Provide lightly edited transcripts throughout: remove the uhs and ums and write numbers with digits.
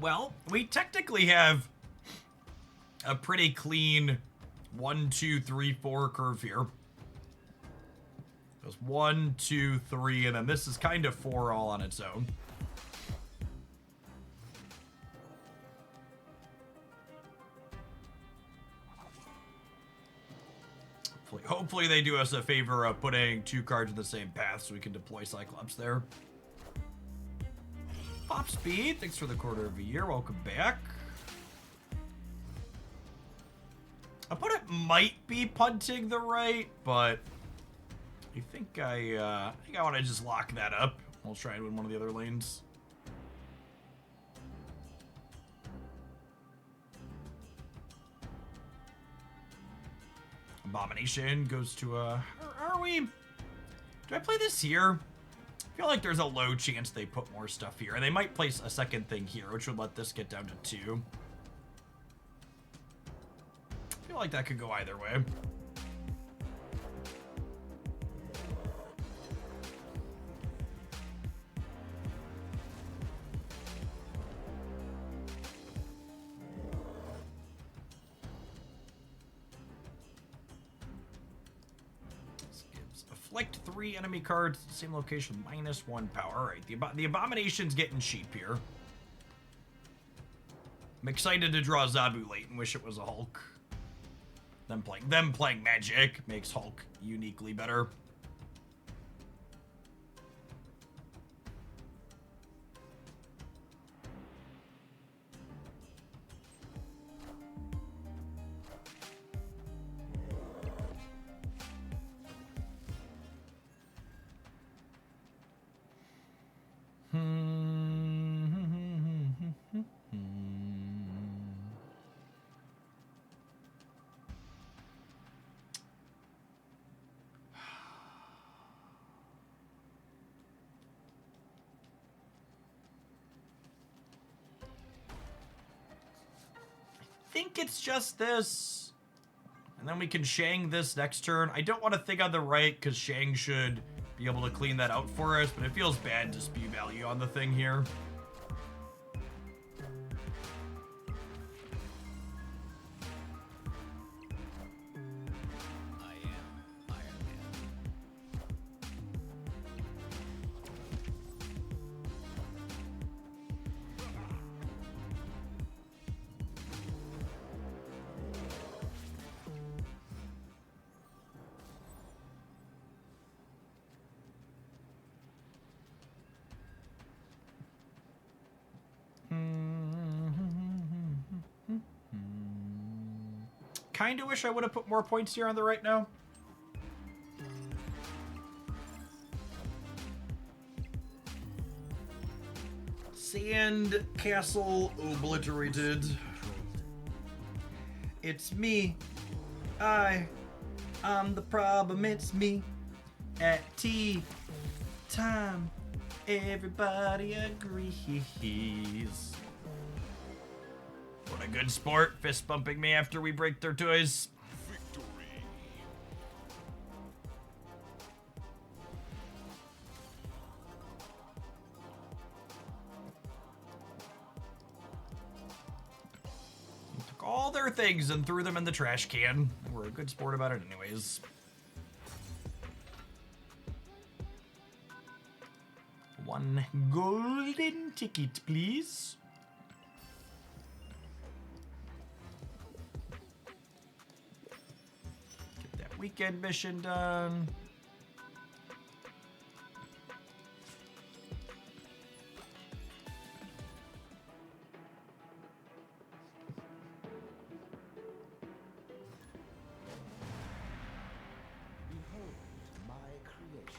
Well, we technically have a pretty clean 1, 2, 3, 4 curve here. It goes 1, 2, 3, and then this is kind of 4 all on its own. Hopefully they do us a favor of putting 2 cards in the same path so we can deploy Cyclops there. Pop Speed, thanks for the quarter of a year. Welcome back. Opponent might be punting the right, but I think I want to just lock that up. We'll try and win one of the other lanes. Abomination goes to are we? Do I play this here? I feel like there's a low chance they put more stuff here. And they might place a second thing here, which would let this get down to 2. I feel like that could go either way. Afflict 3 enemy cards, same location, -1 power. All right, the Abomination's getting cheap here. I'm excited to draw Zabu late and wish it was a Hulk. Them playing Magic makes Hulk uniquely better. I think it's just this. And then we can Shang this next turn. I don't want to think on the right because Shang should be able to clean that out for us, but it feels bad to spew value on the thing here. Kinda wish I would have put more points here on the right now. Sand castle obliterated. It's me. I'm the problem, it's me. At tea time, everybody agrees. What a good sport, fist bumping me after we break their toys. Victory. Took all their things and threw them in the trash can. We're a good sport about it anyways. One golden ticket, please. Weekend mission done. Behold my creations.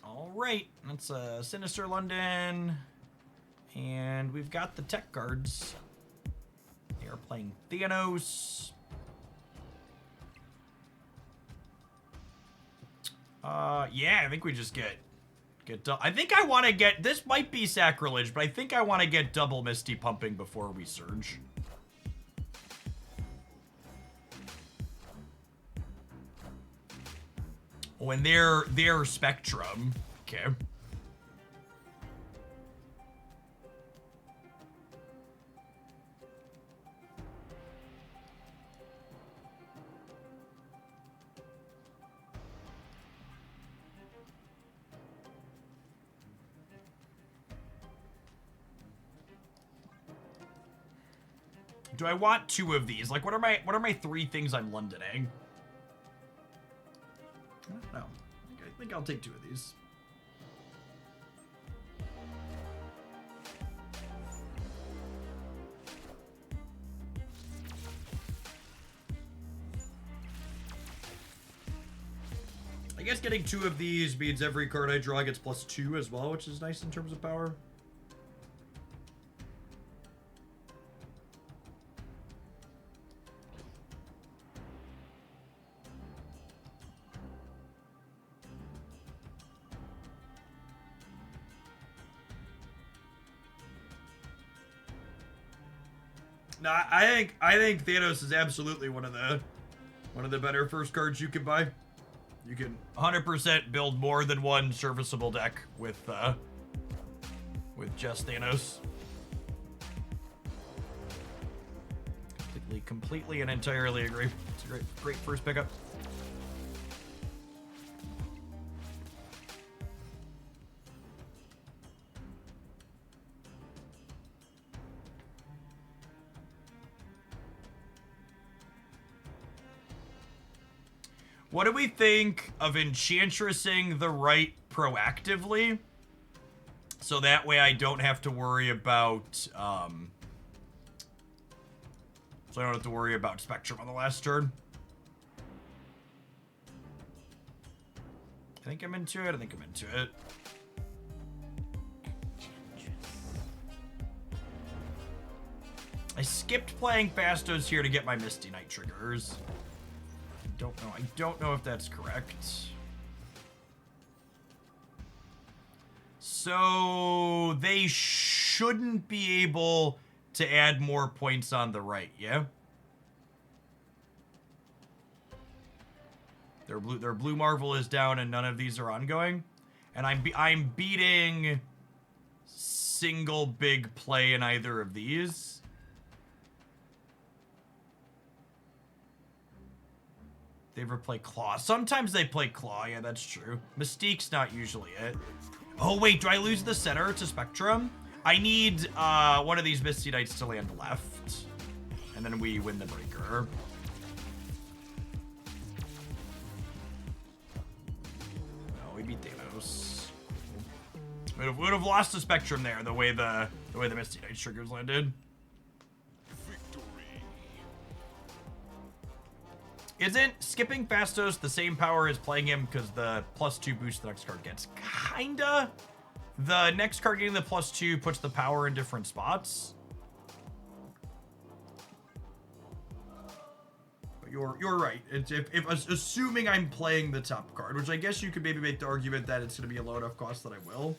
All right, that's Sinister London, and we've got the tech cards. They are playing Thanos. Yeah, I think we just get I think I want to get, this might be sacrilege, but I think I want to get double Misty pumping before we surge. When they're Spectrum. Okay. Do I want 2 of these? Like, what are my 3 things I'm Londoning? I don't know. I think I'll take 2 of these. I guess getting 2 of these means every card I draw gets +2 as well, which is nice in terms of power. No, I think Thanos is absolutely one of the better first cards you can buy. You can 100% build more than one serviceable deck with just Thanos. Completely and entirely agree. It's a great first pickup. What do we think of Enchantressing the right proactively? So that way I don't have to worry about, so I don't have to worry about Spectrum on the last turn. I think I'm into it. I skipped playing Fastos here to get my Misty Knight triggers. I don't know if that's correct. So they shouldn't be able to add more points on the right, yeah? Their blue Marvel is down and none of these are ongoing. And I'm beating single big play in either of these. They ever play Claw? Sometimes they play Claw, yeah, that's true. Mystique's not usually it. Oh, wait, do I lose the center to Spectrum? I need one of these Misty Knights to land left. And then we win the breaker. No, we beat Thanos. Would have lost the Spectrum there, the way the Misty Knight triggers landed. Isn't skipping Fastos the same power as playing him because the +2 boost the next card gets? Kinda. The next card getting the +2 puts the power in different spots. But you're right. It's if assuming I'm playing the top card, which I guess you could maybe make the argument that it's going to be a low enough cost that I will.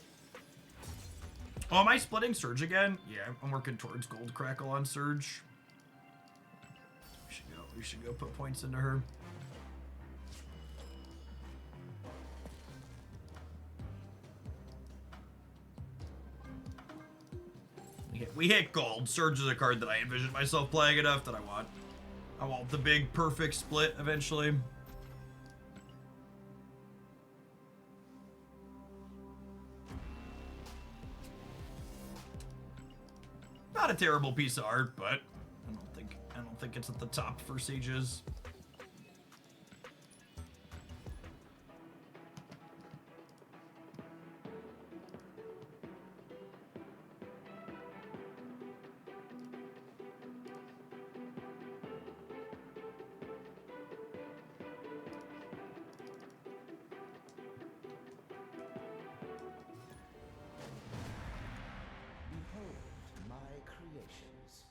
Oh, am I splitting Surge again? Yeah, I'm working towards Gold Crackle on Surge. We should go put points into her. We hit gold. Surge is a card that I envision myself playing enough that I want the big perfect split eventually. Not a terrible piece of art, but I don't think it's at the top for Sages. Behold my creations.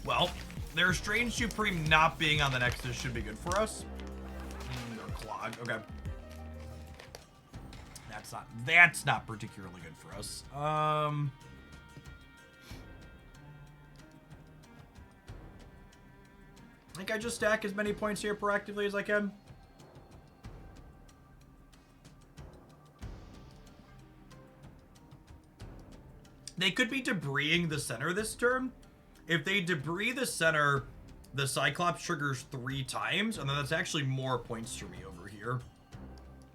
Well, their Strange Supreme not being on the Nexus should be good for us. Or Clog, okay. That's not particularly good for us. I think I just stack as many points here proactively as I can. They could be debrising the center this turn. If they debris the center, the Cyclops triggers 3 times, and then that's actually more points for me over here.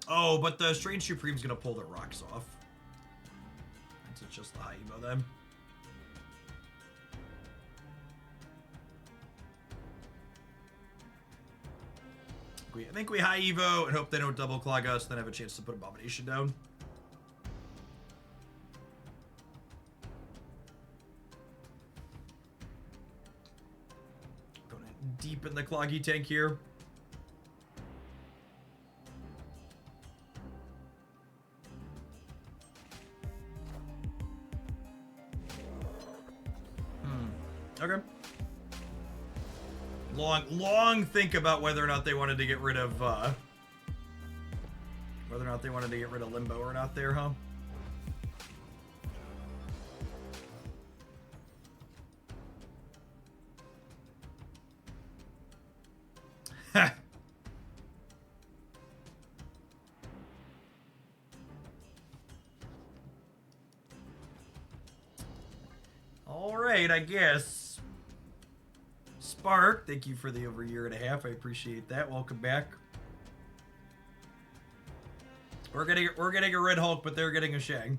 Oh, but the Strange Supreme's gonna pull their rocks off. It's just the high evo then. I think we high evo and hope they don't double clog us, then have a chance to put Abomination down. Going deep in the cloggy tank here. Okay. Long think about whether or not they wanted to get rid of Limbo or not there, huh? All right, I guess. Spark, thank you for the over 1.5 years. I appreciate that. Welcome back. We're getting a Red Hulk, but they're getting a Shang.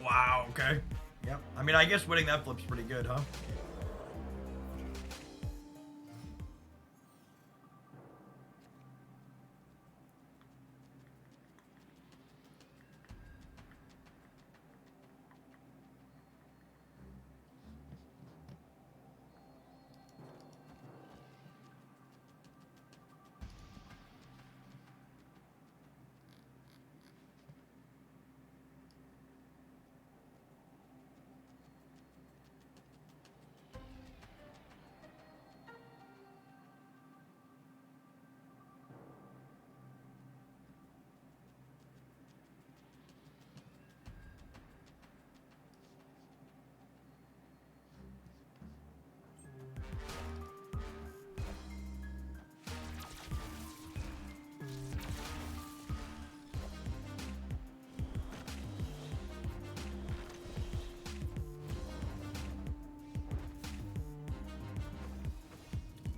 Wow, okay. Yep. I mean, I guess winning that flip's pretty good, huh?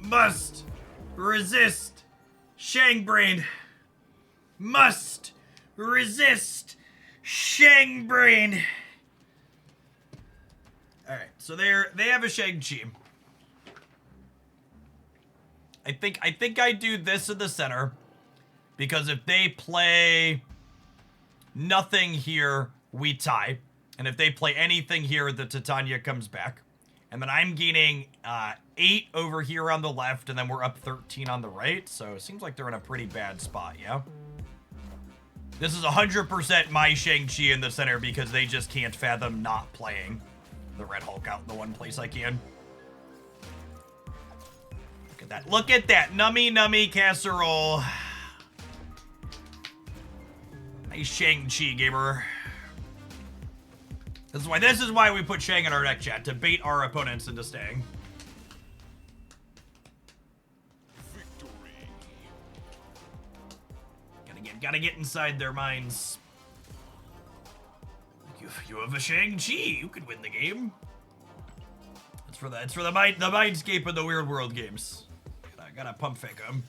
Must resist Shangbrain. Must resist Shangbrain. All right, so they have a Shang-Chi. I think I do this in the center because if they play nothing here, we tie, and if they play anything here, the Titania comes back. And then I'm gaining 8 over here on the left, and then we're up 13 on the right. So it seems like they're in a pretty bad spot, yeah? This is 100% my Shang-Chi in the center because they just can't fathom not playing the Red Hulk out in the one place I can. Look at that. Look at that. Nummy, nummy casserole. Nice Shang-Chi, gamer. This is why we put Shang in our deck, chat, to bait our opponents into staying. Victory. Gotta get inside their minds. You have a Shang-Chi. You could win the game. It's for the mindscape of the Weird World games. gotta pump fake him.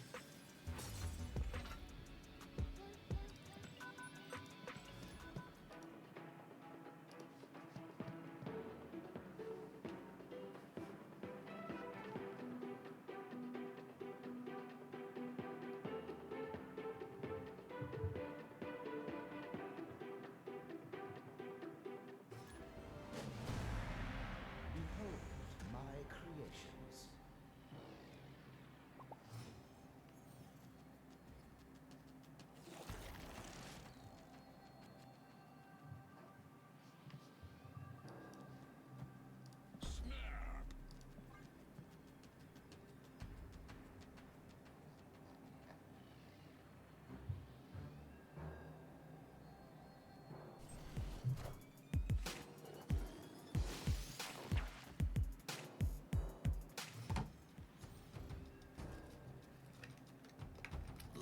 Behold my creations.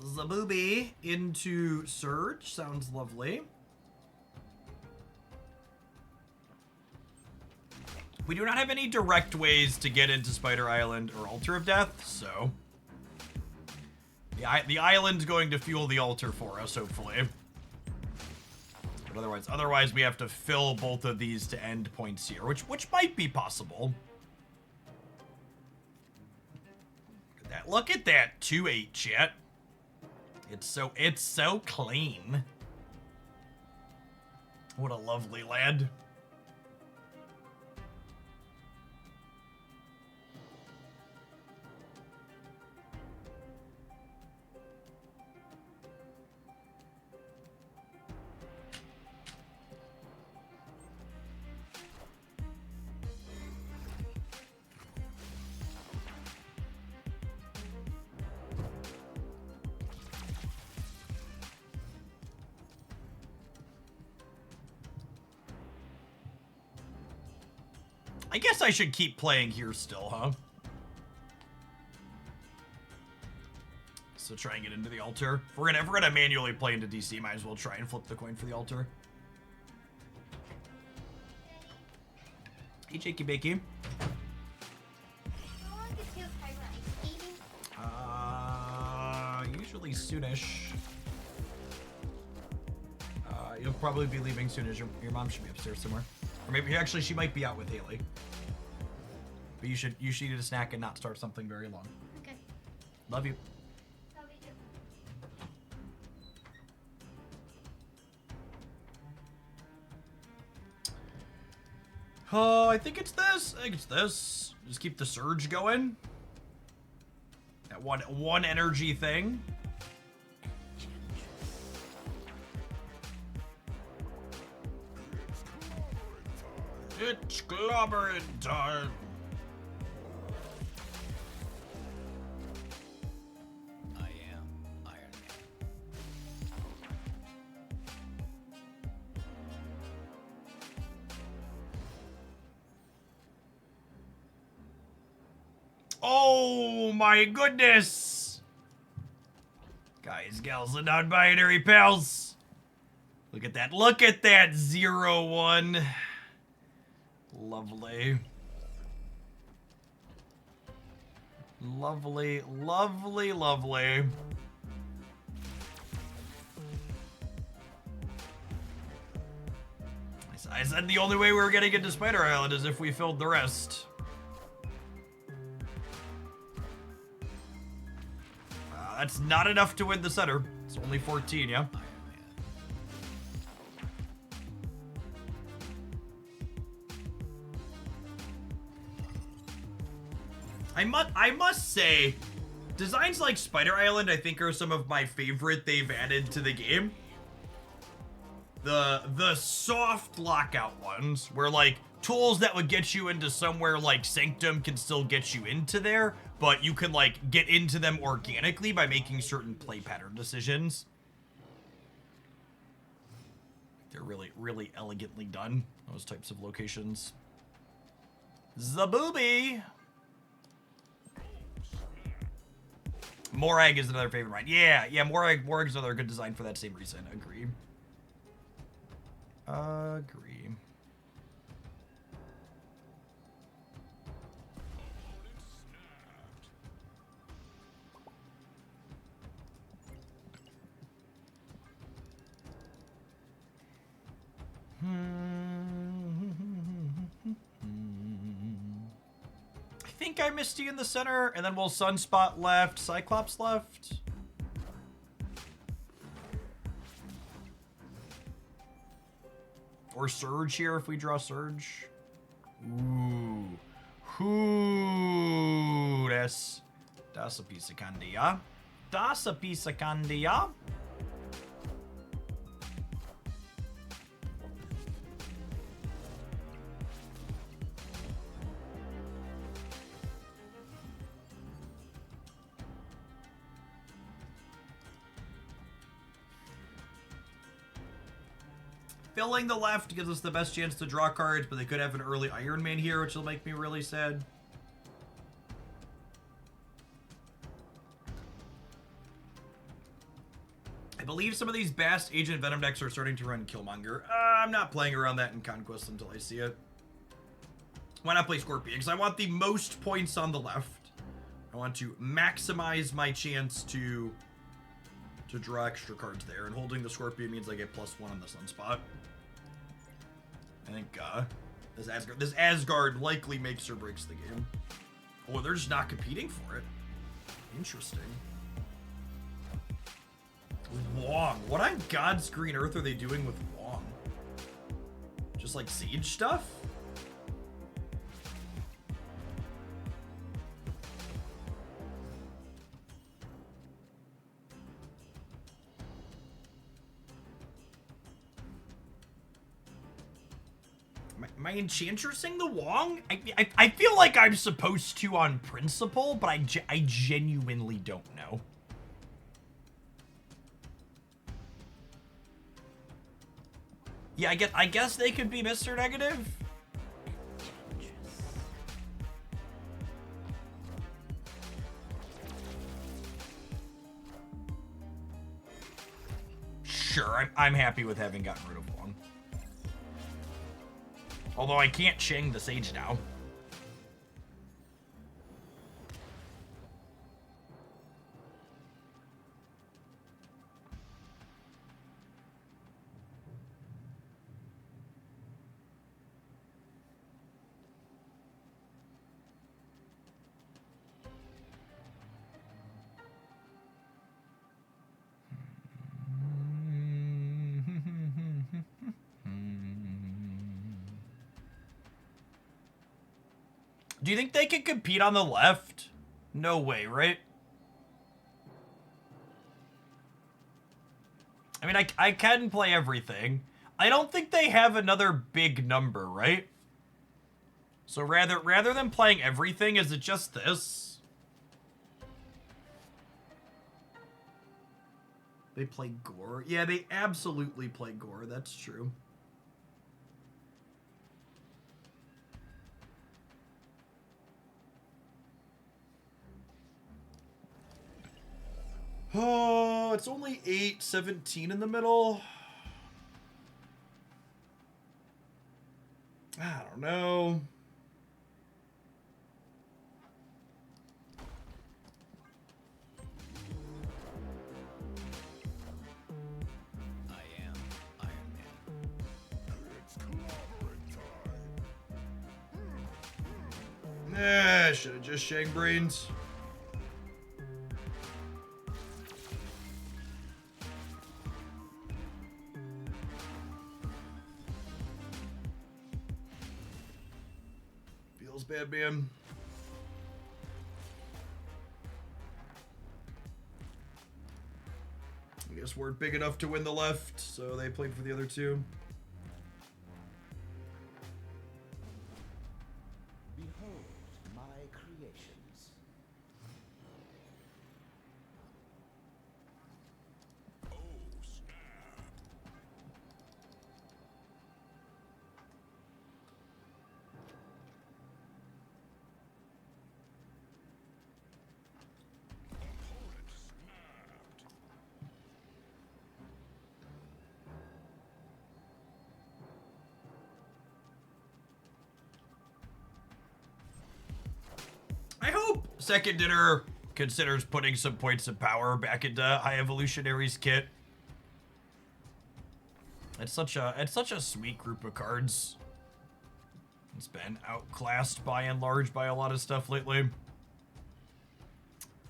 Zabooby into Surge. Sounds lovely. We do not have any direct ways to get into Spider Island or Altar of Death, so... The island's going to fuel the altar for us, hopefully. But otherwise we have to fill both of these to end points here, which might be possible. Look at that 2-8 chat. It's so clean. What a lovely lad. I guess I should keep playing here still, huh? So try and get into the altar. If we're gonna manually play into DC, might as well try and flip the coin for the altar. Hey, Jakey Bakey. Usually soonish. You'll probably be leaving soon as your mom should be upstairs somewhere. Or maybe actually she might be out with Haley. But you should eat a snack and not start something very long. Okay. Love you. Love you too. I think it's this. Just keep the surge going. That one energy thing. It's clobbering time. I am Iron Man. Oh my goodness! Guys, gals, and non-binary pals. Look at that. Look at that 0-1. Lovely. Lovely, lovely, lovely. I said the only way we were gonna get to Spider Island is if we filled the rest. That's not enough to win the center. It's only 14, yeah? I must say, designs like Spider Island I think are some of my favorite they've added to the game. The soft lockout ones, where like tools that would get you into somewhere like Sanctum can still get you into there, but you can like get into them organically by making certain play pattern decisions. They're really, really elegantly done, those types of locations. Zabooby! Morag is another favorite of mine. Yeah, Morag is another good design for that same reason. Agree. Agree. think I Misty in the center, and then we'll Sunspot left, Cyclops left. Or Surge here if we draw Surge. Ooh. Ooh, das a piece of candy, ja? Das a piece of candy, ja? Filling the left gives us the best chance to draw cards, but they could have an early Iron Man here, which will make me really sad. I believe some of these Bast Agent Venom decks are starting to run Killmonger. I'm not playing around that in Conquest until I see it. Why not play Scorpion? Because I want the most points on the left. I want to maximize my chance to draw extra cards there, and holding the Scorpion means I get +1 on the Sunspot. I think this Asgard likely makes or breaks the game. Oh, they're just not competing for it. Interesting. With Wong. What on God's green earth are they doing with Wong? Just like siege stuff? Am I enchantressing the Wong? I feel like I'm supposed to on principle, but I genuinely don't know. Yeah, I guess they could be Mr. Negative. Sure, I'm happy with having gotten rid of Wong. Although I can't Shang the Sage now. Do you think they can compete on the left? No way, right? I mean, I can play everything. I don't think they have another big number, right? So rather than playing everything, is it just this? They play Gore? Yeah, they absolutely play Gore. That's true. Oh, it's only 8-17 in the middle. I don't know. I am Iron Man. Should have just Shang Brains. Feels bad, man. I guess we're big enough to win the left, so they played for the other two. Behold my creations. I hope Second Dinner considers putting some points of power back into High Evolutionary's kit. It's such a sweet group of cards. been outclassed by and large by a lot of stuff lately.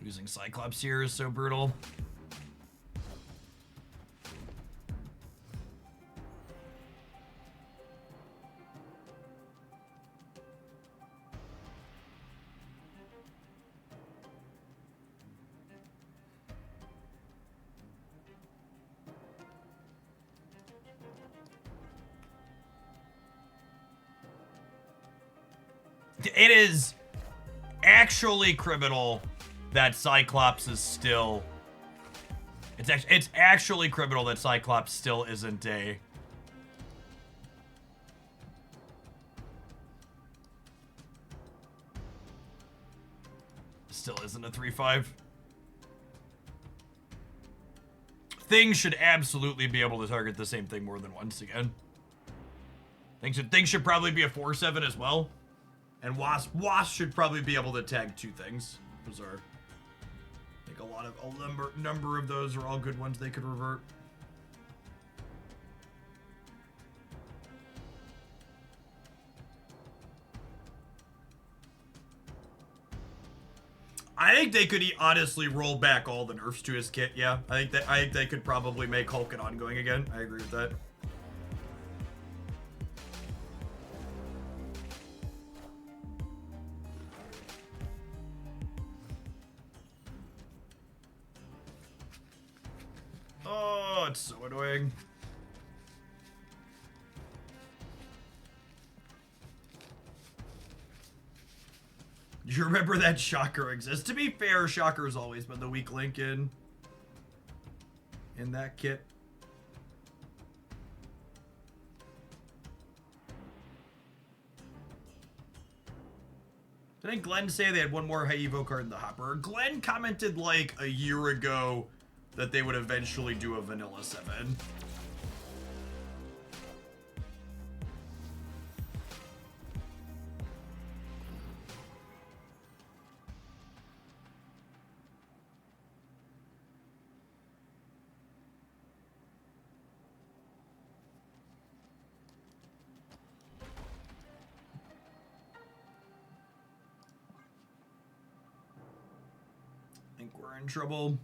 Losing Cyclops here is so brutal. It is actually criminal that Cyclops is still... It's actually criminal that Cyclops still isn't a... Still isn't a 3-5. Things should absolutely be able to target the same thing more than once again. Things should probably be a 4-7 as well. And Wasp should probably be able to tag 2 things. Those are, I think, a number of those are all good ones they could revert. I think they could honestly roll back all the nerfs to his kit. Yeah, I think they could probably make Hulk an ongoing again. I agree with that. Oh, it's so annoying. You remember that Shocker exists? To be fair, Shocker's always been the weak link in that kit. Didn't Glenn say they had one more high evo card in the hopper? Glenn commented like a year ago that they would eventually do a vanilla 7. I think we're in trouble.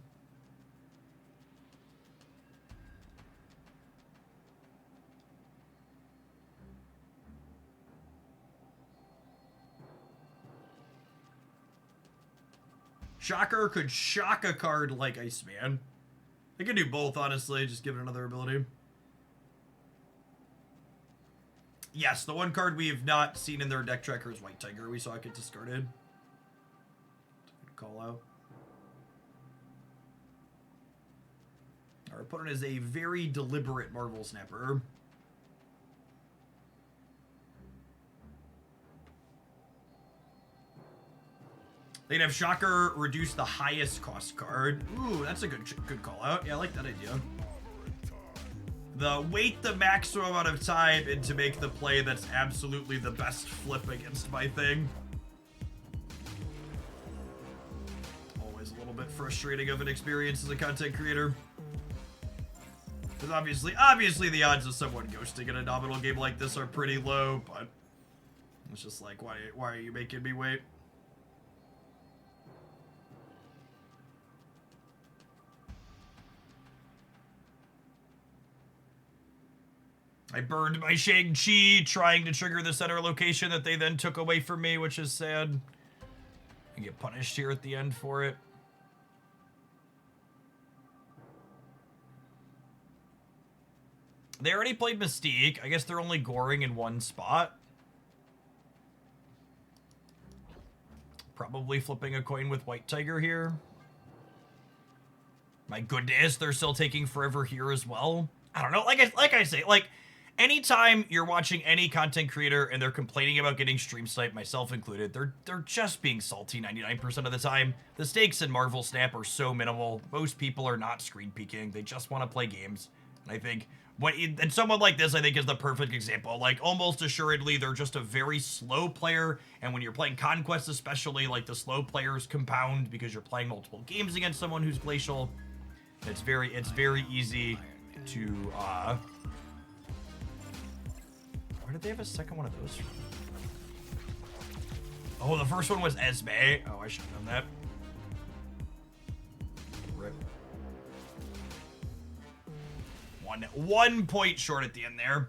Shocker could shock a card like Iceman. They could do both, honestly. Just give it another ability. Yes, the one card we have not seen in their deck tracker is White Tiger. We saw it get discarded. Good call out. Our opponent is a very deliberate Marvel Snapper. They'd have Shocker reduce the highest cost card. Ooh, that's a good call out. Yeah, I like that idea. Wait the maximum amount of time and to make the play that's absolutely the best flip against my thing. Always a little bit frustrating of an experience as a content creator. Because obviously the odds of someone ghosting in a nominal game like this are pretty low, but it's just like, why are you making me wait? I burned my Shang-Chi trying to trigger the center location that they then took away from me, which is sad. I get punished here at the end for it. They already played Mystique. I guess they're only goring in one spot. Probably flipping a coin with White Tiger here. My goodness, they're still taking forever here as well. I don't know. Like I say, like, anytime you're watching any content creator and they're complaining about getting stream sniped, myself included, they're just being salty 99% of the time. The stakes in Marvel Snap are so minimal. Most people are not screen peeking. They just want to play games. And I think and someone like this, I think, is the perfect example. Like, almost assuredly, they're just a very slow player. And when you're playing Conquest especially, like, the slow players compound because you're playing multiple games against someone who's glacial. It's very easy to, where did they have a second one of those from? Oh, the first one was Esme. Oh, I should have done that. Rip. 1 point short at the end there.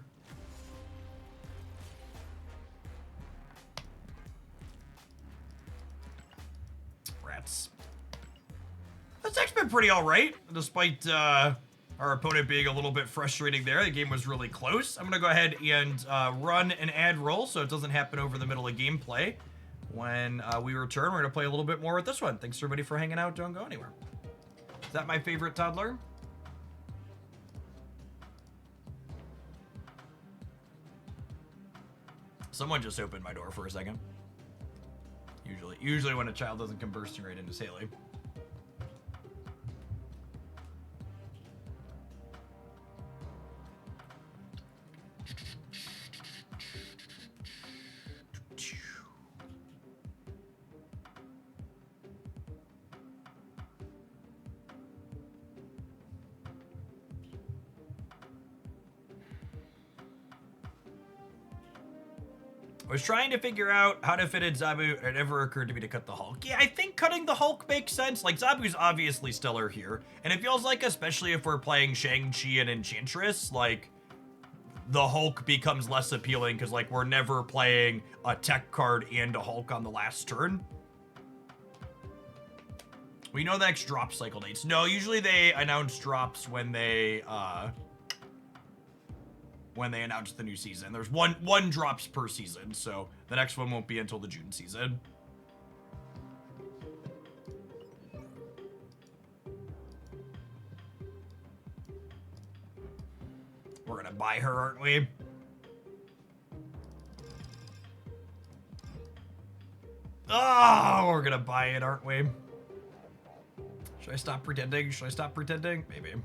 Rats. This deck's been pretty alright, despite our opponent being a little bit frustrating there. The game was really close. I'm going to go ahead and run an ad roll so it doesn't happen over the middle of gameplay. When we return, we're going to play a little bit more with this one. Thanks everybody for hanging out. Don't go anywhere. Is that my favorite toddler? Someone just opened my door for a second. Usually when a child doesn't come bursting right into Haley. I was trying to figure out how to fit in Zabu. It never occurred to me to cut the Hulk. Yeah, I think cutting the Hulk makes sense. Like, Zabu's obviously stellar here. And it feels like, especially if we're playing Shang-Chi and Enchantress, like, the Hulk becomes less appealing because, like, we're never playing a tech card and a Hulk on the last turn. We know the next drop cycle dates. No, usually they announce drops when they announce the new season. There's one drops per season, so the next one won't be until the June season. We're gonna buy her, aren't we? Oh, we're gonna buy it, aren't we? Should I stop pretending? Should I stop pretending? Maybe.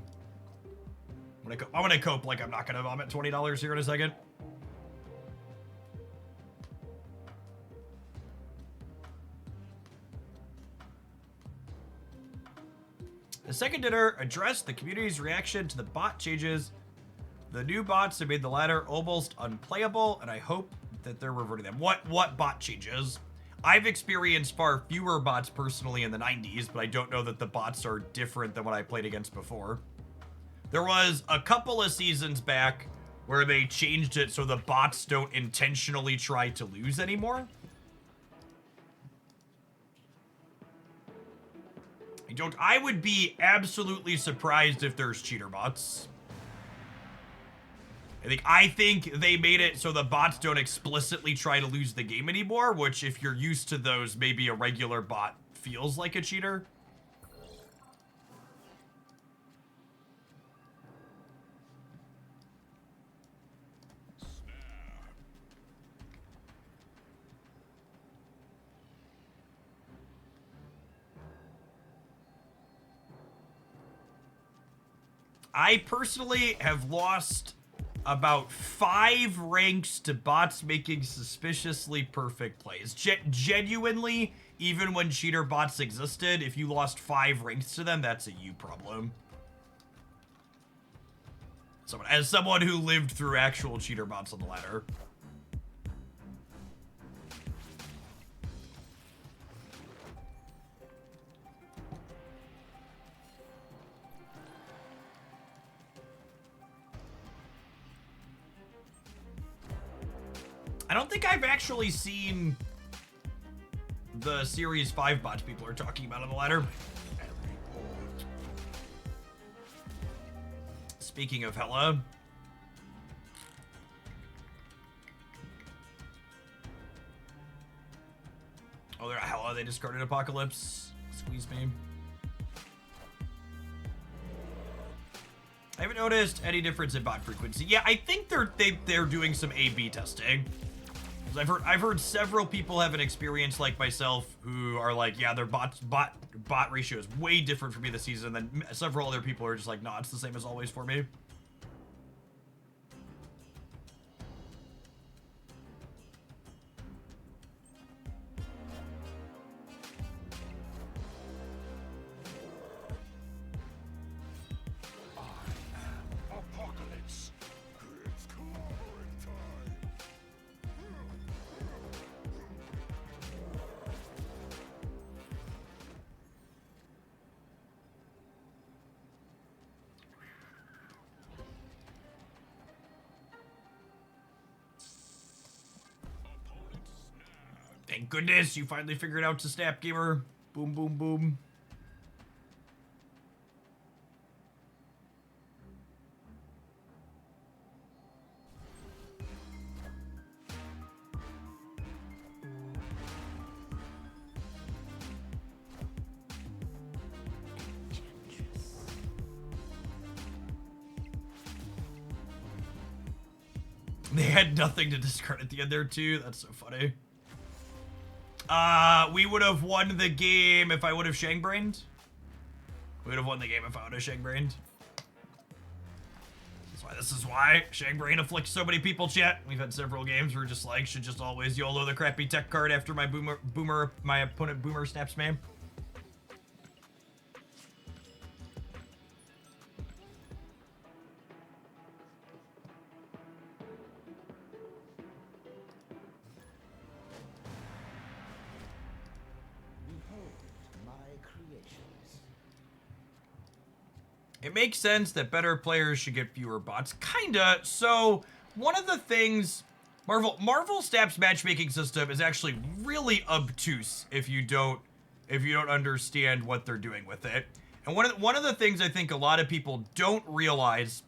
I'm gonna cope like I'm not gonna vomit $20 here in a second. The second dinner addressed the community's reaction to the bot changes. The new bots have made the latter almost unplayable, and I hope that they're reverting them. What bot changes? I've experienced far fewer bots personally in the 90s, but I don't know that the bots are different than what I played against before. There was a couple of seasons back where they changed it so the bots don't intentionally try to lose anymore. I would be absolutely surprised if there's cheater bots. I think they made it so the bots don't explicitly try to lose the game anymore, which if you're used to those, maybe a regular bot feels like a cheater. I personally have lost about 5 ranks to bots making suspiciously perfect plays. Genuinely, even when cheater bots existed, if you lost 5 ranks to them, that's a you problem. As someone who lived through actual cheater bots on the ladder. I don't think I've actually seen the Series 5 bots people are talking about on the ladder. Speaking of Hella. Oh, they're Hella. They discarded Apocalypse. Squeeze me. I haven't noticed any difference in bot frequency. Yeah, I think they're doing some A/B testing. I've heard several people have an experience like myself who are like, yeah, their bot ratio is way different for me this season. Then several other people are just like, nah, it's the same as always for me. Thank goodness you finally figured out to snap, gamer. Boom, boom, boom. They had nothing to discard at the end there too. That's so funny. We would have won the game if I would have Shang-brained. We would have won the game if I would have Shang-brained. This is why Shang-brain afflicts so many people, chat. We've had several games where we're just like, should just always YOLO the crappy tech card after my my opponent boomer snaps man. It makes sense that better players should get fewer bots. Kinda. So, one of the things... Marvel Snap's matchmaking system is actually really obtuse if you don't understand what they're doing with it. And one of the things I think a lot of people don't realize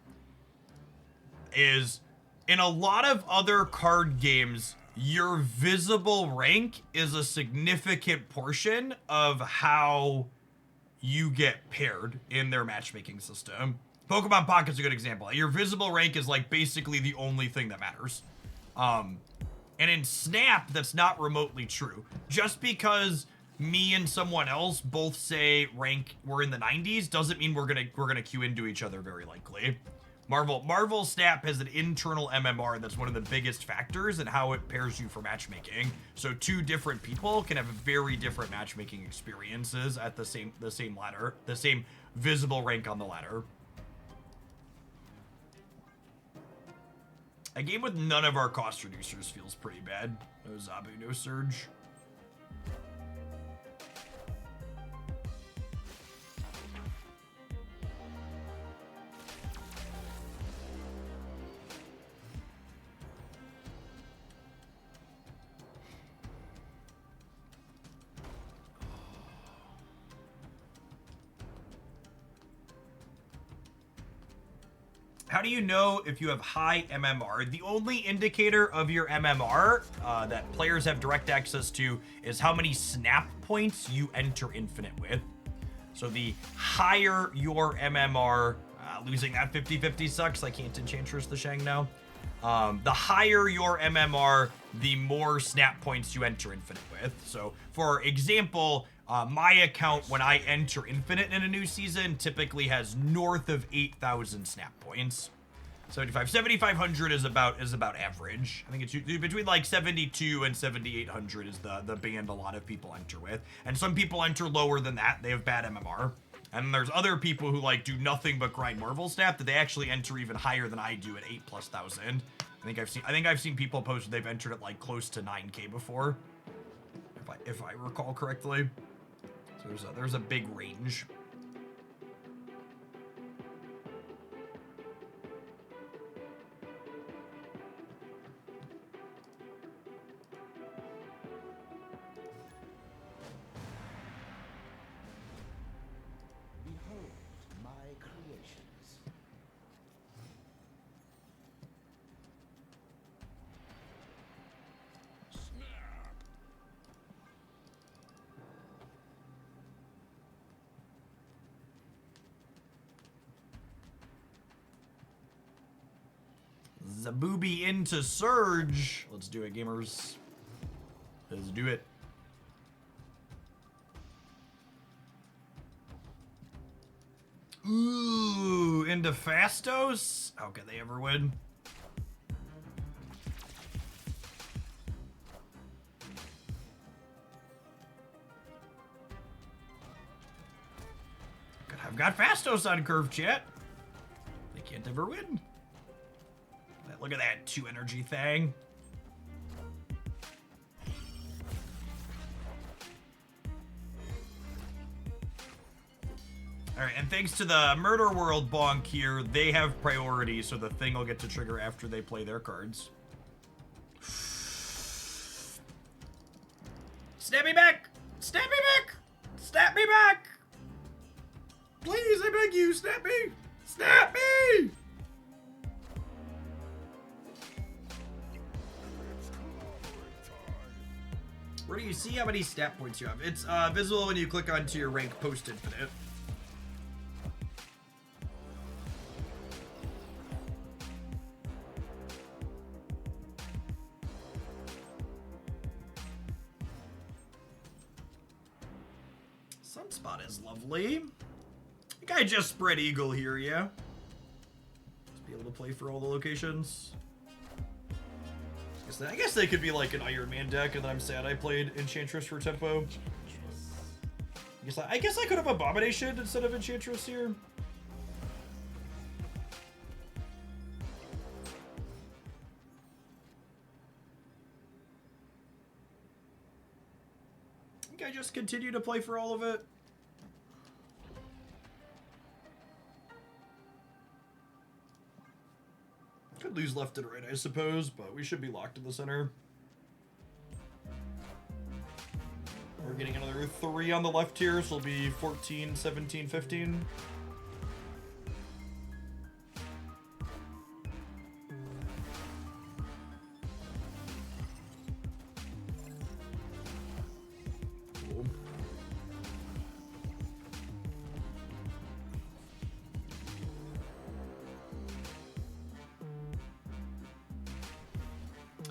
is in a lot of other card games, your visible rank is a significant portion of how you get paired in their matchmaking system. Pokemon Pocket's a good example. Your visible rank is like basically the only thing that matters. And in Snap, that's not remotely true. Just because me and someone else both say we're in the 90s doesn't mean we're gonna queue into each other very likely. Marvel Snap has an internal MMR that's one of the biggest factors in how it pairs you for matchmaking. So two different people can have very different matchmaking experiences at the same ladder, the same visible rank on the ladder. A game with none of our cost reducers feels pretty bad. No Zabu, no Surge. How do you know if you have high MMR? The only indicator of your MMR that players have direct access to is how many snap points you enter Infinite with. So the higher your MMR, losing that 50-50 sucks. I can't Enchantress the Shang now. The higher your MMR, the more snap points you enter Infinite with. So for example, my account, when I enter Infinite in a new season, typically has north of 8,000 snap points. 7,500 is about average. I think it's between like 72 and 7,800 is the band a lot of people enter with. And some people enter lower than that. They have bad MMR. And then there's other people who like do nothing but grind Marvel Snap that they actually enter even higher than I do at 8,000+. I think I've seen people post they've entered at like close to 9K before, if I recall correctly. So there's a big range. Behold my creations. Zabooby into Surge. Let's do it, gamers. Let's do it. Ooh, into Fastos? How could they ever win? I've got Fastos on curve, chat. They can't ever win. Look at that 2 energy thing. Alright, and thanks to the Murder World bonk here, they have priority, so the thing will get to trigger after they play their cards. Snap me back! Snap me back! Snap me back! Please, I beg you, snap me! Snap me! Where do you see how many stat points you have? It's visible when you click onto your rank post infinite. Sunspot is lovely. I think I just spread eagle here, yeah? Just be able to play for all the locations. I guess they could be like an Iron Man deck, and then I'm sad I played Enchantress for tempo. I guess I could have Abomination instead of Enchantress here. I think I just continue to play for all of it. Could lose left and right, I suppose, but we should be locked in the center. We're getting another 3 on the left here, so it'll be 14, 17, 15. Cool.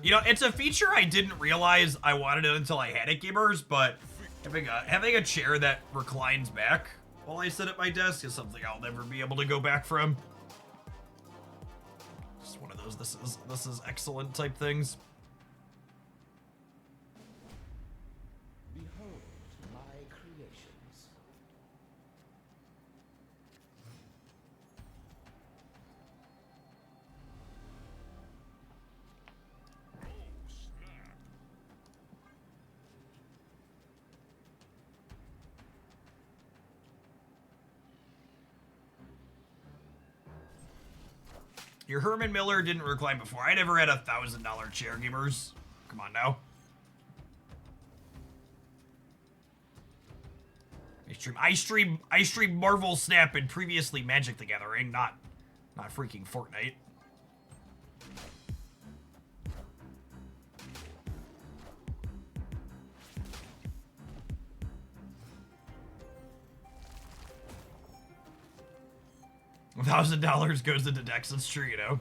You know, it's a feature I didn't realize I wanted it until I had it, gamers, but having a chair that reclines back while I sit at my desk is something I'll never be able to go back from. Just one of those this is excellent type things. Behold my creations. Your Herman Miller didn't recline before. I never had $1,000 chair, gamers. Come on now. I stream Marvel Snap and previously Magic the Gathering, not freaking Fortnite. $1,000 goes into decks, that's true, you know.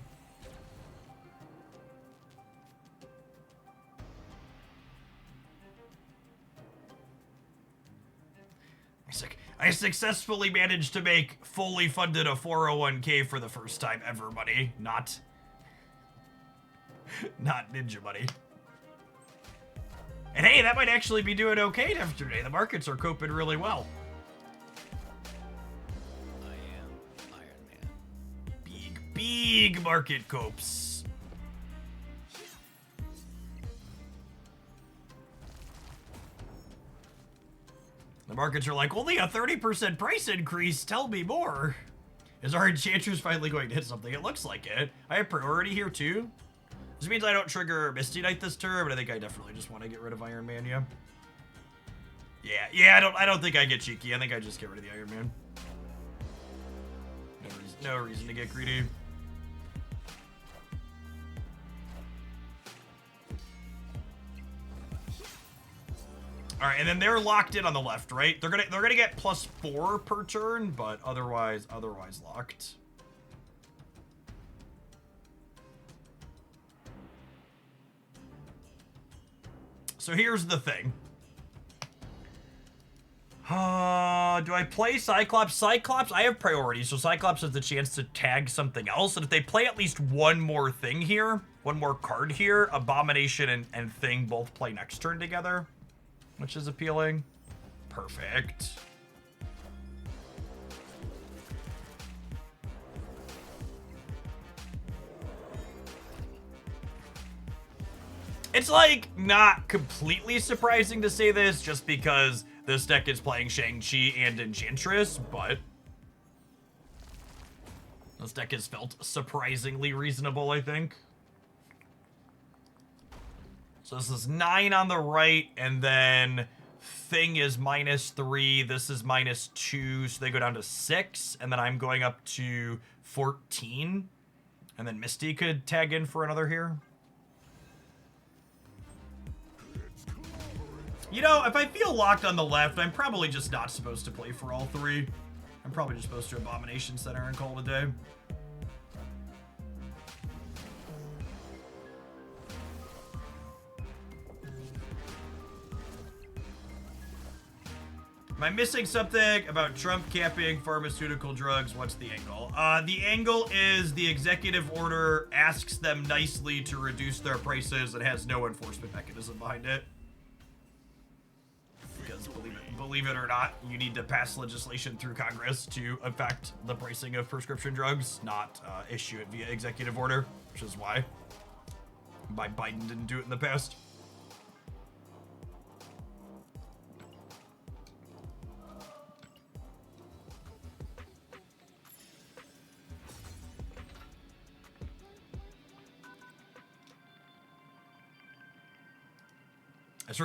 I successfully managed to make fully funded a 401k for the first time ever money, not ninja money. And hey, that might actually be doing okay yesterday. The markets are coping really well. Big market copes. The markets are like, only a 30% price increase, tell me more. Is our Enchantress finally going to hit something? It looks like it. I have priority here too. This means I don't trigger Misty Knight this turn, but I think I definitely just want to get rid of Iron Man, yeah. Yeah, I don't think I get cheeky. I think I just get rid of the Iron Man. No reason to get greedy. All right, and then they're locked in on the left, right? They're gonna get +4 per turn, but otherwise locked. So here's the thing. Do I play Cyclops? Cyclops, I have priority, so Cyclops has the chance to tag something else. And if they play at least one more thing here, one more card here, Abomination and Thing both play next turn together, which is appealing. Perfect. It's like not completely surprising to say this just because this deck is playing Shang-Chi and Enchantress, but this deck has felt surprisingly reasonable, I think. So this is 9 on the right, and then thing is -3. This is -2, so they go down to 6, and then I'm going up to 14. And then Misty could tag in for another here. You know, if I feel locked on the left, I'm probably just not supposed to play for all 3. I'm probably just supposed to Abomination Center and call it a day. Am I missing something about Trump capping pharmaceutical drugs? What's the angle? The angle is the executive order asks them nicely to reduce their prices and has no enforcement mechanism behind it. Because believe it or not, you need to pass legislation through Congress to affect the pricing of prescription drugs, not issue it via executive order, which is why Biden didn't do it in the past.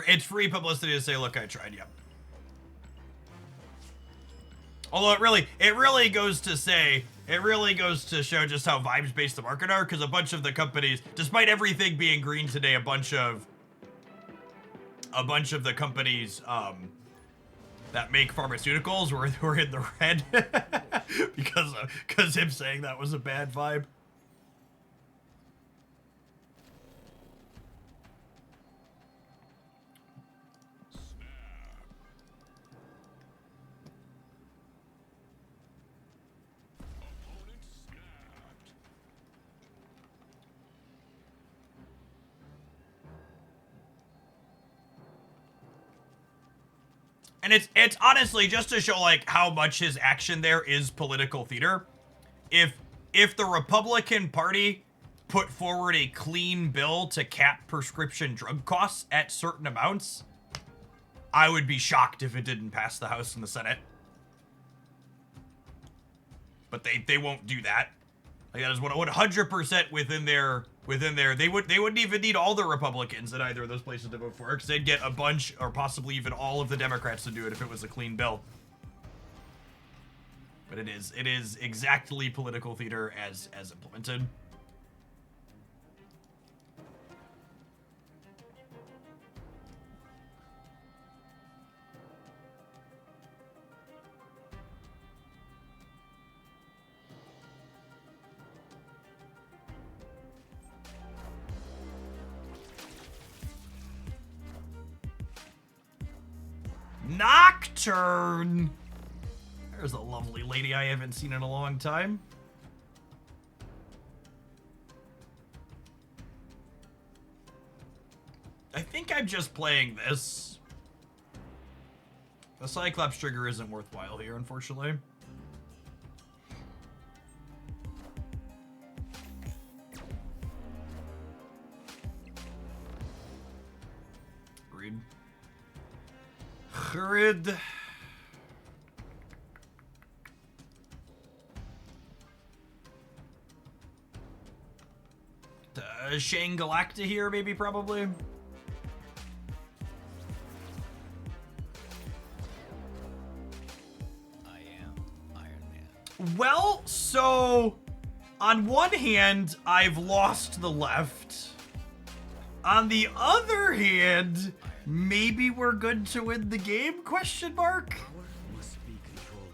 It's free publicity to say, look, I tried, yeah. Although it really goes to show just how vibes-based the market are, because a bunch of the companies, despite everything being green today, a bunch of the companies that make pharmaceuticals were in the red because him saying that was a bad vibe. And it's honestly just to show like how much his action there is political theater. If the Republican Party put forward a clean bill to cap prescription drug costs at certain amounts, I would be shocked if it didn't pass the House and the Senate. But they won't do that. Like that is 100% within their they wouldn't even need all the Republicans in either of those places to vote for it, because they'd get a bunch or possibly even all of the Democrats to do it if it was a clean bill. But it is exactly political theater as implemented. Nocturne! There's a lovely lady I haven't seen in a long time. I think I'm just playing this. The Cyclops trigger isn't worthwhile here, unfortunately. Read. Grid. Shane Galacta here, maybe, probably. I am Iron Man. Well, so on one hand, I've lost the left. On the other hand, maybe we're good to win the game? Question mark. Power must be controlled.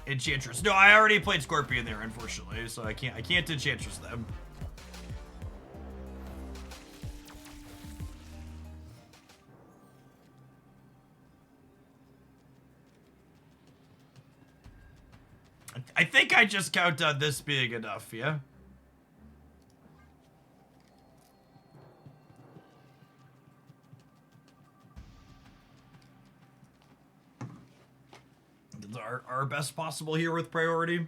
Enchantress. No, I already played Scorpion there, unfortunately, so I can't Enchantress them. I think I just count on this being enough, yeah? Our best possible here with priority.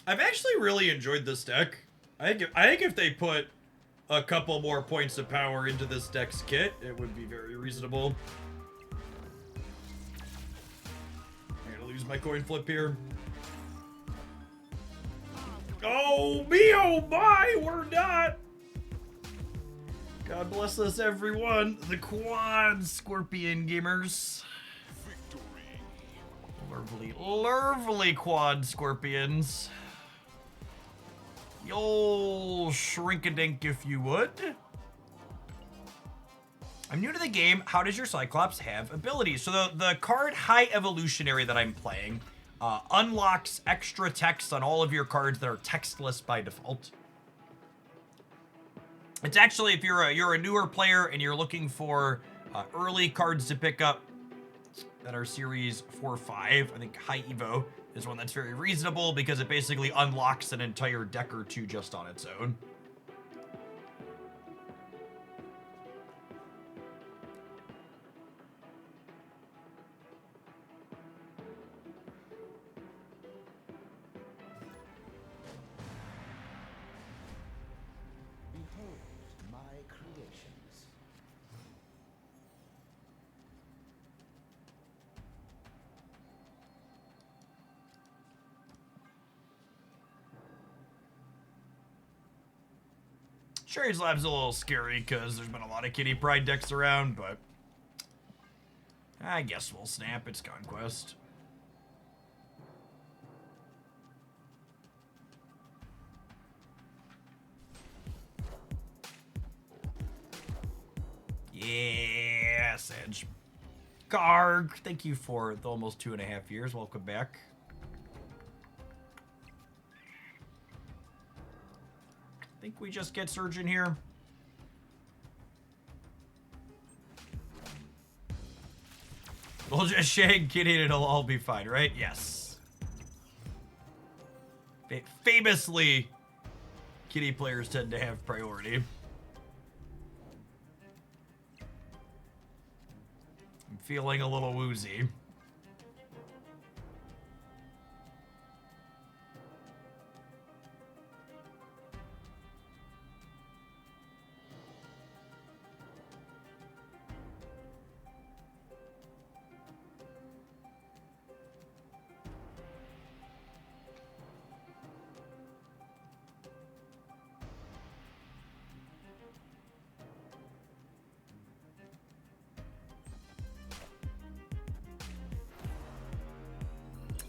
I've actually really enjoyed this deck. I think if they put a couple more points of power into this deck's kit, it would be very reasonable. I'm gonna lose my coin flip here. Oh me, oh my, we're not. God bless us, everyone. The quad scorpion gamers. Lovely quad scorpions. You'll shrink-a-dink if you would. I'm new to the game. How does your Cyclops have abilities? So the card High Evolutionary that I'm playing unlocks extra text on all of your cards that are textless by default. It's actually, if you're a newer player and you're looking for early cards to pick up that are series 4 or 5, I think High Evo is one that's very reasonable because it basically unlocks an entire deck or two just on its own. Behold my creations. Sherry's Lab's a little scary because there's been a lot of Kitty Pride decks around, but I guess we'll snap. It's Conquest. Yeah, Sedge. Garg, thank you for the almost 2.5 years. Welcome back. I think we just get Surgeon here. We'll just shag Kitty and it'll all be fine, right? Yes. Famously, Kitty players tend to have priority. I'm feeling a little woozy.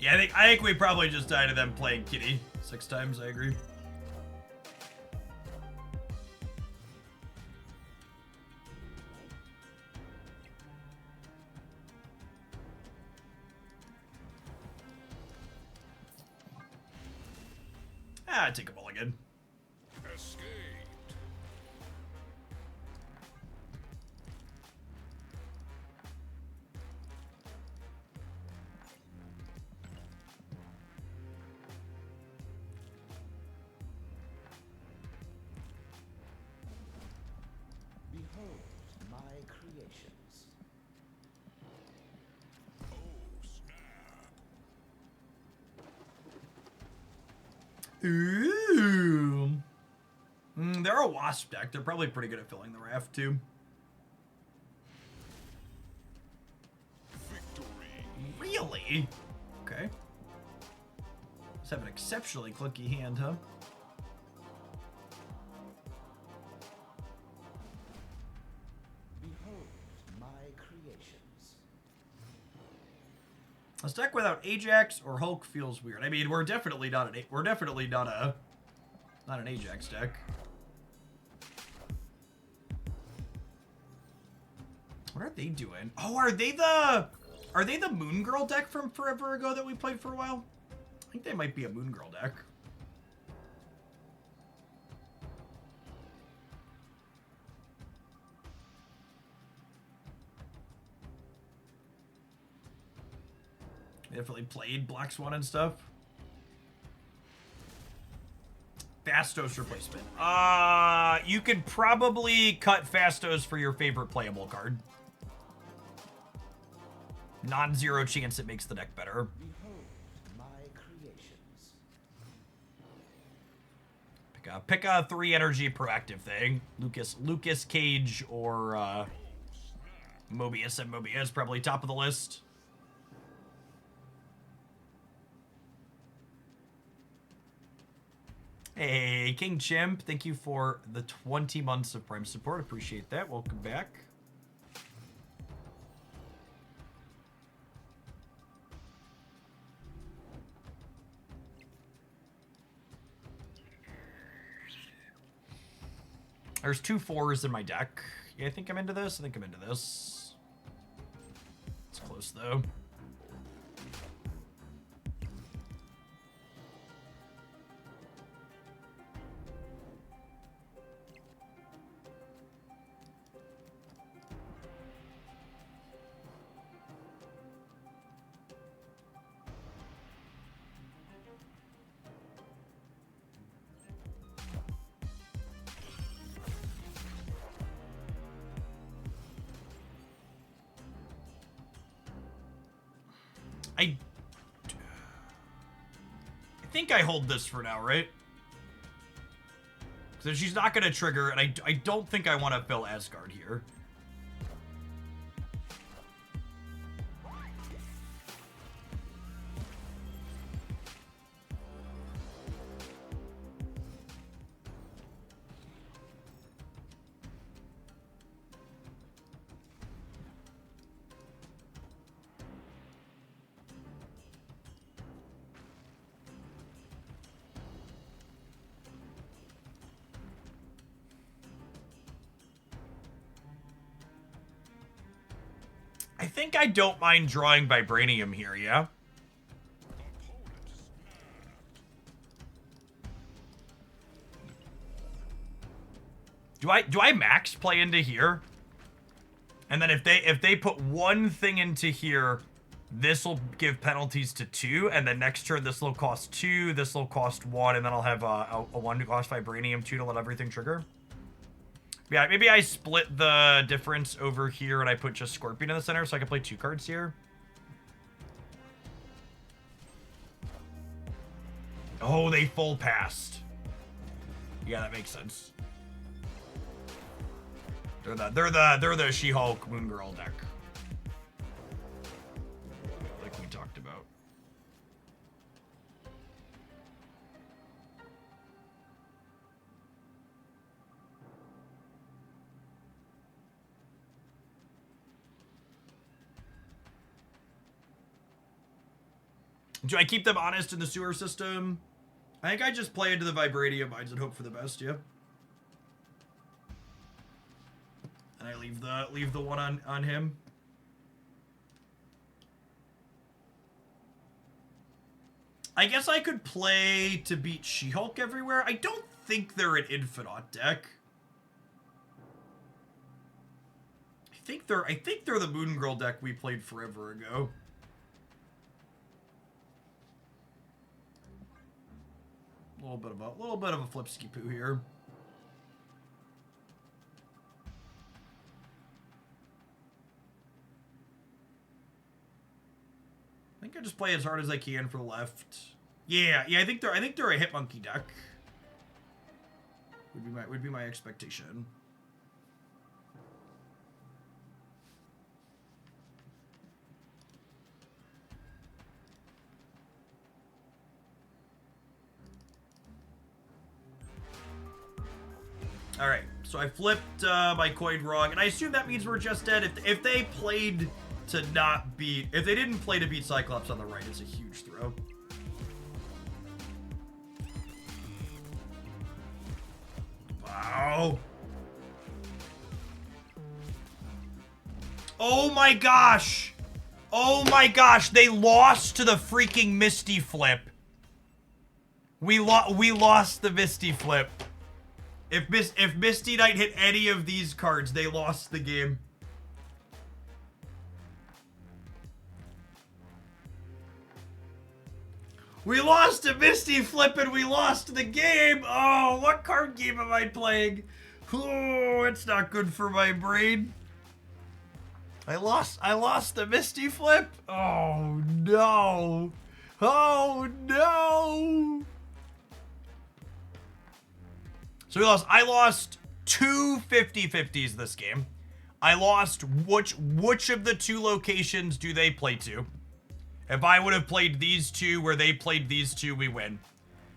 Yeah, I think we probably just died to them playing Kitty 6 times. I agree. I take a mulligan. Escape. Behold my creations. Oh, snap. Ooh. They're a Wasp deck. They're probably pretty good at filling the raft, too. Victory. Really? Okay. Let's have an exceptionally clunky hand, huh? Behold my creations. This deck without Ajax or Hulk feels weird. I mean, we're definitely not an Ajax deck. What are they doing? Oh, are they the Moon Girl deck from forever ago that we played for a while? I think they might be a Moon Girl deck. Definitely played Black Swan and stuff. Fastos replacement. You could probably cut Fastos for your favorite playable card. Non-zero chance it makes the deck better. Behold my creations. Pick Pick a 3 energy proactive thing. Lucas Cage or Mobius, and Mobius probably top of the list. Hey, King Chimp, thank you for the 20 months of Prime support. Appreciate that. Welcome back. There's 2 4s in my deck. Yeah, I think I'm into this. I think I'm into this. It's close, though. I think I hold this for now, right? So she's not going to trigger, and I don't think I want to fill Asgard here. I think I don't mind drawing Vibranium here, yeah? Do I max play into here? And then if they put one thing into here, this will give penalties to 2, and then next turn this will cost 2, this will cost 1, and then I'll have a 1 to cost Vibranium 2 to let everything trigger. Yeah, maybe I split the difference over here and I put just Scorpion in the center so I can play 2 cards here. Oh, they full passed. Yeah, that makes sense. They're the She-Hulk Moon Girl deck. Like we talked about. Do I keep them honest in the sewer system? I think I just play into the Vibranium Mines and hope for the best, yeah. And I leave the one on him. I guess I could play to beat She-Hulk everywhere. I don't think they're an Infinite deck. I think they're the Moon Girl deck we played forever ago. A little bit of a flipsky poo here. I think I just play as hard as I can for the left. Yeah, I think they're a Hit Monkey deck. Would be my expectation. All right, so I flipped my coin wrong, and I assume that means we're just dead. If they played to not beat, if they didn't play to beat Cyclops on the right, it's a huge throw. Wow. Oh my gosh. Oh my gosh, they lost to the freaking Misty Flip. We lost the Misty Flip. If Misty Knight hit any of these cards, they lost the game. We lost to Misty Flip and we lost the game. Oh, what card game am I playing? Oh, it's not good for my brain. I lost the Misty Flip. Oh no. Oh no. So I lost two 50-50s this game. I lost which of the two locations do they play to? If I would have played these two where they played these two, we win.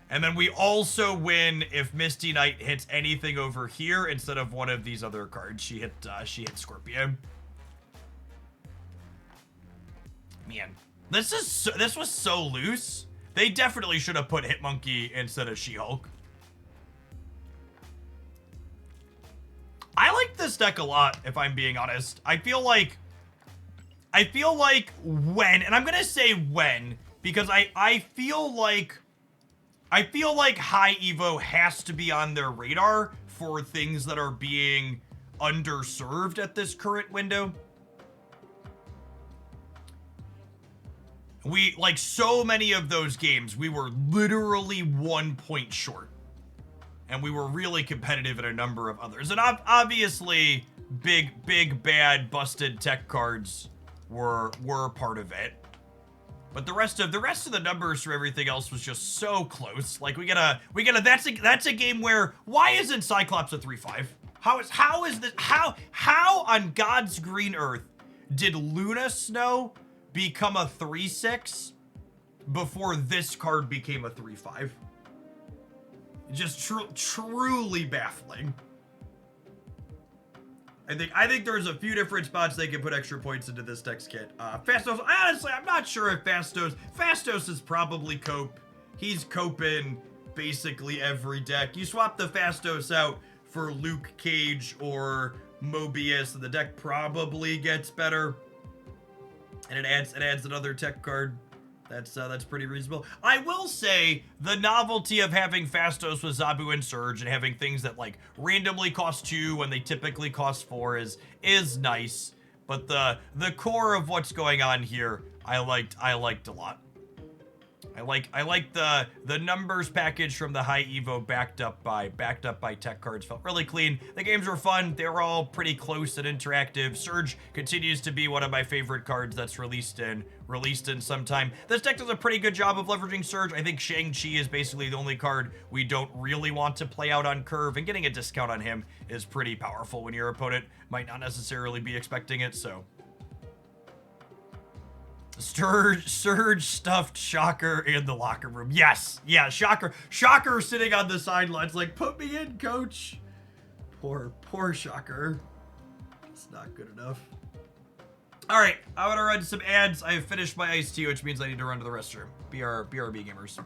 And then we also win if Misty Knight hits anything over here instead of one of these other cards. She hit Scorpion. Man, this was so loose. They definitely should have put Hitmonkey instead of She-Hulk. I like this deck a lot, if I'm being honest. I feel like when, and I'm gonna say when, because I feel like High Evo has to be on their radar for things that are being underserved at this current window. We, like so many of those games, we were literally 1 point short. And we were really competitive in a number of others. And obviously, big, bad, busted tech cards were part of it. But the rest of the numbers for everything else was just so close. Like we gotta that's a game where why isn't Cyclops a 3/5? How on God's green earth did Luna Snow become a 3/6 before this card became a 3/5? Just truly baffling. I think there's a few different spots they can put extra points into this deck's kit. Fastos, honestly, I'm not sure if Fastos is probably cope. He's coping basically every deck. You swap the Fastos out for Luke Cage or Mobius, and the deck probably gets better. And it adds another tech card. That's pretty reasonable. I will say the novelty of having Fastos with Zabu and Surge and having things that like randomly cost 2 when they typically cost 4 is nice. But the core of what's going on here, I liked a lot. I like the numbers package from the High Evo backed up by tech cards. Felt really clean. The games were fun. They were all pretty close and interactive. Surge continues to be one of my favorite cards that's released in some time. This deck does a pretty good job of leveraging Surge. I think Shang-Chi is basically the only card we don't really want to play out on curve, and getting a discount on him is pretty powerful when your opponent might not necessarily be expecting it, so. Surge stuffed Shocker in the locker room. Yes, yeah, Shocker sitting on the sidelines like, put me in, coach. Poor Shocker. It's not good enough. All right, I'm gonna run some ads. I have finished my iced tea, which means I need to run to the restroom. BRB gamers.